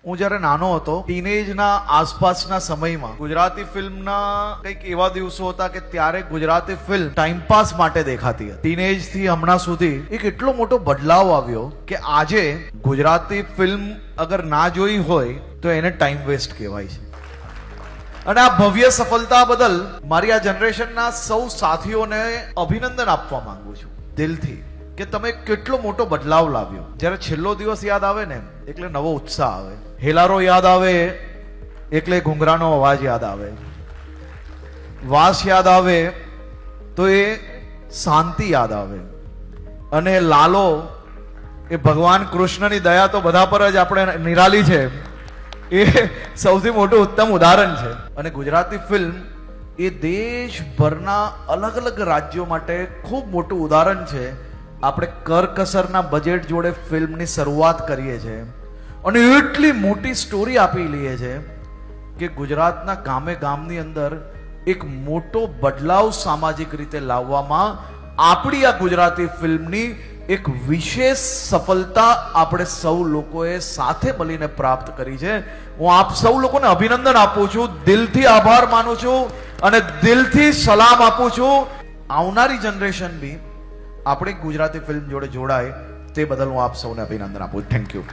હું જ્યારે નાનો હતો, ટીનેજના આસપાસના સમયમાં ગુજરાતી ફિલ્મના કંઈક એવા દિવસો હતા કે ત્યારે ગુજરાતી ફિલ્મ ટાઈમપાસ માટે દેખાતી હતી. ટીનેજથી હમણાં સુધી એક એટલો મોટો બદલાવ આવ્યો કે આજે ગુજરાતી ફિલ્મ અગર ના જોઈ હોય તો એને ટાઈમ વેસ્ટ કહેવાય છે. અને આ ભવ્ય સફળતા બદલ મારી આ જનરેશનના સૌ સાથીઓને અભિનંદન આપવા માંગુ છું દિલથી કે તમે કેટલો મોટો બદલાવ લાવ્યો. જ્યારે છેલ્લો દિવસ યાદ આવે ને એટલે નવો ઉત્સાહ આવે, હેલારો યાદ આવે એટલે ઘૂંઘરાનો અવાજ યાદ આવે, વાસ યાદ આવે તો એ શાંતિ યાદ આવે, અને લાલો એ ભગવાન કૃષ્ણની દયા તો બધા પર જ આપણે નિરાલી છે, એ સૌથી મોટું ઉત્તમ ઉદાહરણ છે. અને ગુજરાતી ફિલ્મ એ દેશભરના અલગ અલગ રાજ્યો માટે ખૂબ મોટું ઉદાહરણ છે. આપણે કરકસરના બજેટ જોડે ફિલ્મની શરૂઆત કરીએ છીએ અને એટલી મોટી સ્ટોરી આપી લઈએ છીએ કે ગુજરાતના ગામે ગામની અંદર એક મોટો બદલાવ સામાજિક રીતે લાવવામાં આપણી આ ગુજરાતી ફિલ્મની એક વિશેષ સફળતા આપણે સૌ લોકોએ સાથે મળીને પ્રાપ્ત કરી છે. હું આપ સૌ લોકોને અભિનંદન આપું છું, દિલથી આભાર માનું છું અને દિલથી સલામ આપું છું. આવનારી જનરેશન બી આપણે ગુજરાતી ફિલ્મ જોડે જોડાય તે બદલ હું આપ સૌને અભિનંદન આપું. Thank you.